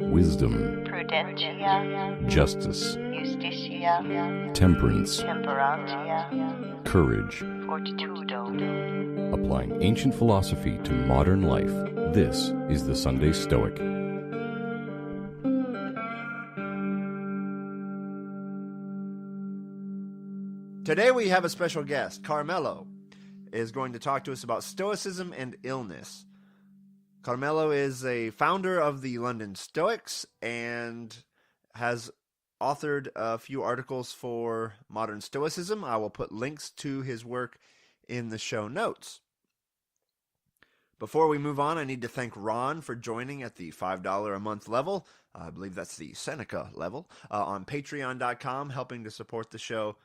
wisdom, prudentia, justice, justitia, temperance, temperantia, courage. fortitudo. Applying ancient philosophy to modern life, this is the Sunday Stoic. Today we have a special guest. Carmelo is going to talk to us about Stoicism and illness. Carmelo is a founder of the London Stoics and has authored a few articles for modern Stoicism. I will put links to his work in the show notes. Before we move on, I need to thank Ron for joining at the $5 a month level. I believe that's the Seneca level on patreon.com, helping to support the show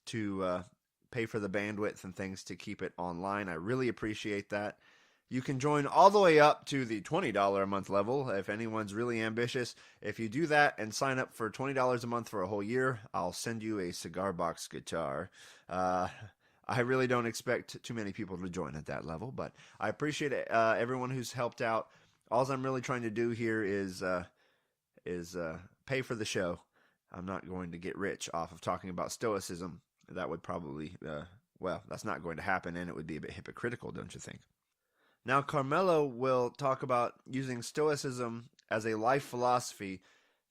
to pay for the bandwidth and things to keep it online. I really appreciate that. You can join all the way up to the $20 a month level if anyone's really ambitious. If you do that and sign up for $20 a month for a whole year, I'll send you a cigar box guitar. I really don't expect too many people to join at that level, but I appreciate everyone who's helped out. All I'm really trying to do here is pay for the show. I'm not going to get rich off of talking about Stoicism. That would probably, that's not going to happen, and it would be a bit hypocritical, don't you think? Now, Carmelo will talk about using Stoicism as a life philosophy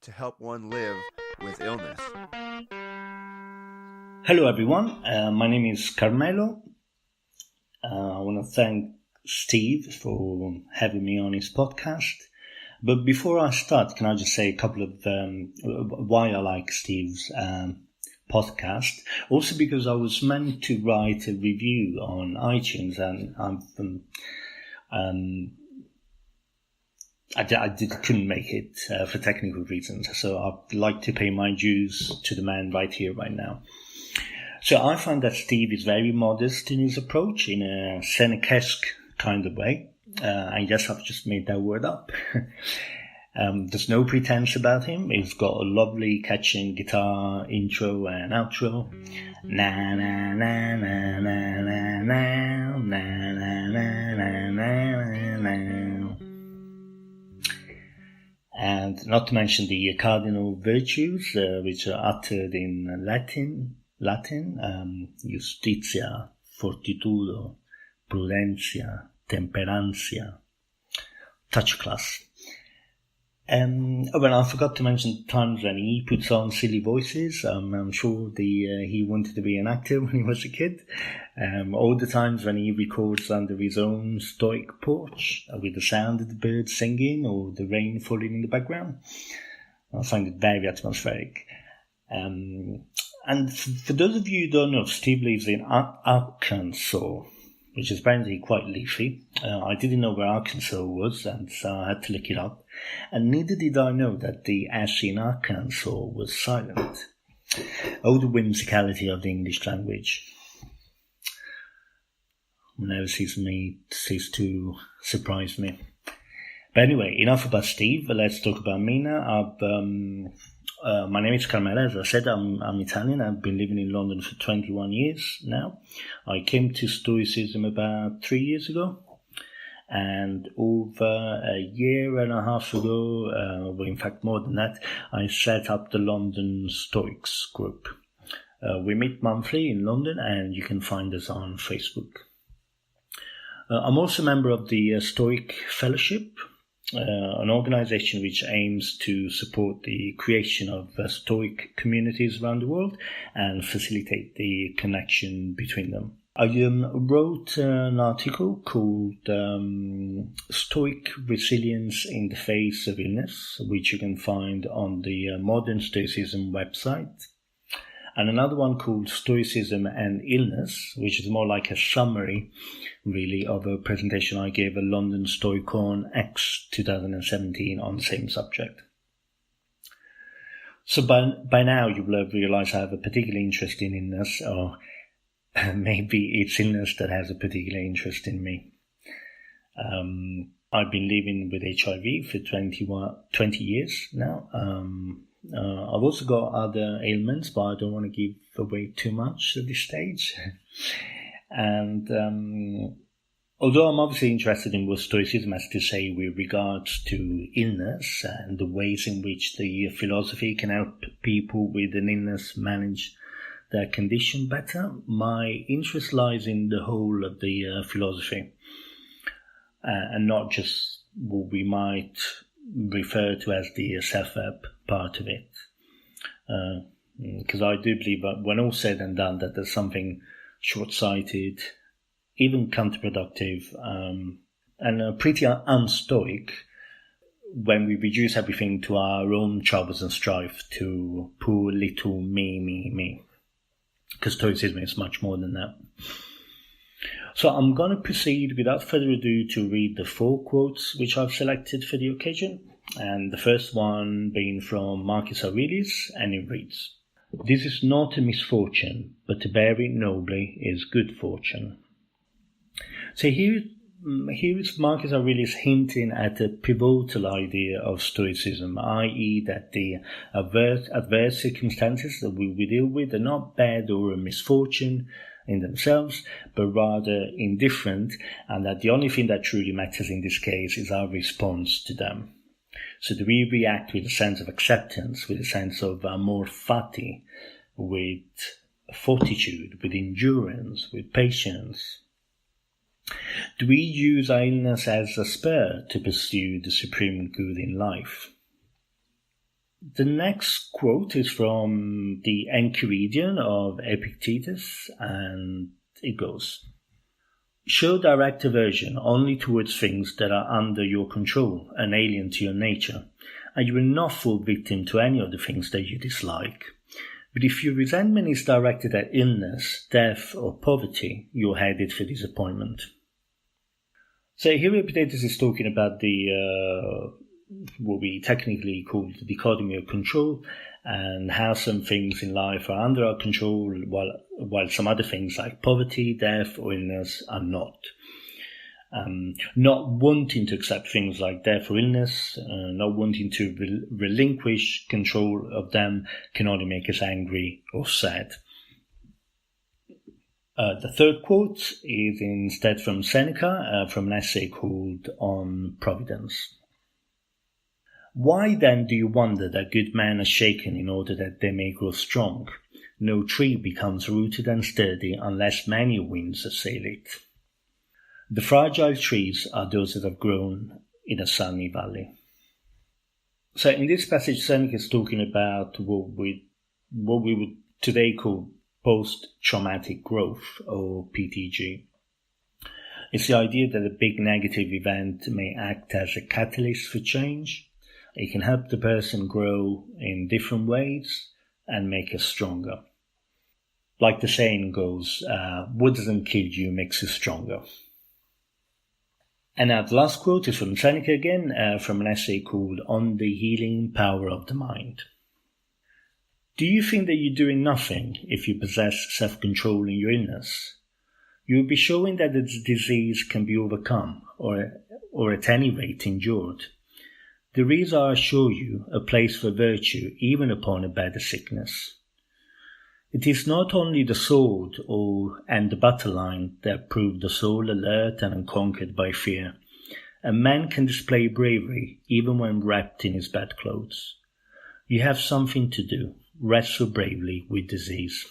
to help one live with illness. Hello everyone, my name is Carmelo. I want to thank Steve for having me on his podcast. But before I start, can I just say a couple of why I like Steve's podcast? Also because I was meant to write a review on iTunes and I couldn't make it for technical reasons. So I'd like to pay my dues to the man right here, right now. So I find that Steve is very modest in his approach, in a Seneca-esque kind of way. I guess I've just made that word up. There's no pretense about him. He's got a lovely catching guitar intro and outro. Na na na na na na na na na na na. And not to mention the cardinal virtues, which are uttered in Latin, justitia, fortitudo, prudentia, temperantia, touch class. I forgot to mention times when he puts on silly voices. I'm sure he wanted to be an actor when he was a kid. All the times when he records under his own Stoic porch with the sound of the birds singing or the rain falling in the background. I find it very atmospheric. And for those of you who don't know, Steve lives in Arkansas, which is apparently quite leafy. I didn't know where Arkansas was, and so I had to look it up. And neither did I know that the S in Arkansas was silent. Oh, the whimsicality of the English language. Never cease to surprise me. But anyway, enough about Steve. Let's talk about me now. My name is Carmelo. As I said, I'm Italian. I've been living in London for 21 years now. I came to Stoicism about 3 years ago. And over a year and a half ago, in fact more than that, I set up the London Stoics group. We meet monthly in London, and you can find us on Facebook. I'm also a member of the Stoic Fellowship, an organization which aims to support the creation of Stoic communities around the world and facilitate the connection between them. I wrote an article called Stoic Resilience in the Face of Illness, which you can find on the Modern Stoicism website, and another one called Stoicism and Illness, which is more like a summary, really, of a presentation I gave at London Stoicon X 2017 on the same subject. So by now you will have realized I have a particular interest in illness, or maybe it's illness that has a particular interest in me. I've been living with HIV for 20 years now. I've also got other ailments, but I don't want to give away too much at this stage. And Although I'm obviously interested in what Stoicism has to say with regards to illness and the ways in which the philosophy can help people with an illness manage their condition better, my interest lies in the whole of the philosophy and not just what we might refer to as the self-help part of it. Because I do believe that when all said and done, that there's something short-sighted, even counterproductive, and pretty unstoic when we reduce everything to our own troubles and strife, to poor little me. Because Stoicism is much more than that. So I'm going to proceed without further ado to read the 4 quotes which I've selected for the occasion. And the first one being from Marcus Aurelius, and it reads, "This is not a misfortune, but to bear it nobly is good fortune." So here is Marcus Aurelius hinting at a pivotal idea of Stoicism, i.e. that the adverse circumstances that we deal with are not bad or a misfortune in themselves, but rather indifferent, and that the only thing that truly matters in this case is our response to them. So do we react with a sense of acceptance, with a sense of amor fati, with fortitude, with endurance, with patience? Do we use our illness as a spur to pursue the supreme good in life? The next quote is from the Enchiridion of Epictetus, and it goes, "Show direct aversion only towards things that are under your control and alien to your nature, and you will not fall victim to any of the things that you dislike. But if your resentment is directed at illness, death, or poverty, you're headed for disappointment." So here Epictetus is talking about the what we technically call the dichotomy of control, and how some things in life are under our control while some other things like poverty, death, or illness are not. Not wanting to accept things like death or illness, not wanting to relinquish control of them can only make us angry or sad. The third quote is instead from Seneca, from an essay called On Providence. "Why then do you wonder that good men are shaken in order that they may grow strong? No tree becomes rooted and sturdy unless many winds assail it. The fragile trees are those that have grown in a sunny valley." So in this passage, Seneca is talking about what we would today call post-traumatic growth, or PTG. It's the idea that a big negative event may act as a catalyst for change. It can help the person grow in different ways and make us stronger. Like the saying goes, what doesn't kill you makes you stronger. And now the last quote is from Seneca again, from an essay called On the Healing Power of the Mind. "Do you think that you're doing nothing if you possess self-control in your illness? You will be showing that the disease can be overcome, or at any rate endured. There is, I assure you, a place for virtue even upon a better sickness. It is not only the sword and the battle line that prove the soul alert and unconquered by fear. A man can display bravery even when wrapped in his bedclothes. You have something to do. Wrestle bravely with disease."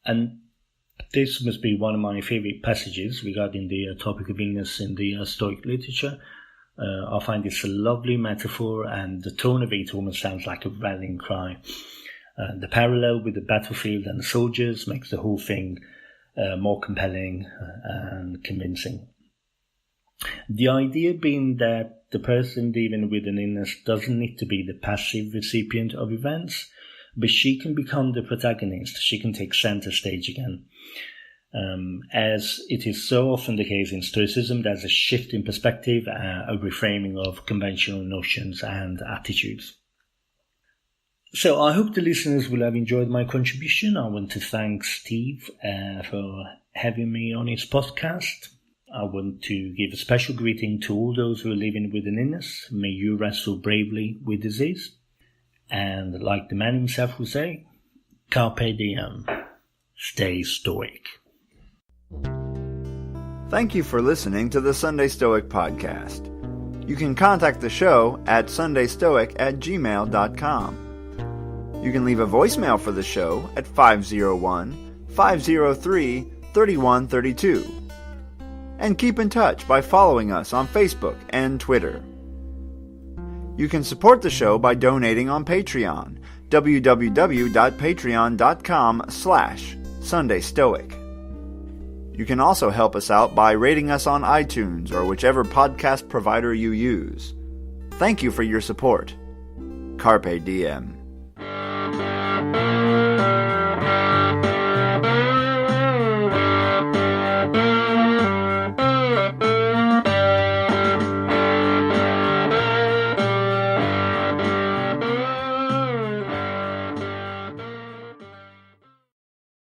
And this must be one of my favorite passages regarding the topic of illness in the Stoic literature. I find this a lovely metaphor, and the tone of it almost sounds like a rallying cry. The parallel with the battlefield and the soldiers makes the whole thing more compelling and convincing. The idea being that the person dealing with an illness doesn't need to be the passive recipient of events, but she can become the protagonist. She can take center stage again. As it is so often the case in Stoicism, there's a shift in perspective, a reframing of conventional notions and attitudes. So I hope the listeners will have enjoyed my contribution. I want to thank Steve for having me on his podcast. I want to give a special greeting to all those who are living with an illness. May you wrestle bravely with disease. And like the man himself would say, Carpe diem, stay stoic. Thank you for listening to the Sunday Stoic podcast. You can contact the show at sundaystoic@gmail.com. You can leave a voicemail for the show at 501-503-3132. And keep in touch by following us on Facebook and Twitter. You can support the show by donating on Patreon, www.patreon.com/SundayStoic. You can also help us out by rating us on iTunes or whichever podcast provider you use. Thank you for your support. Carpe diem.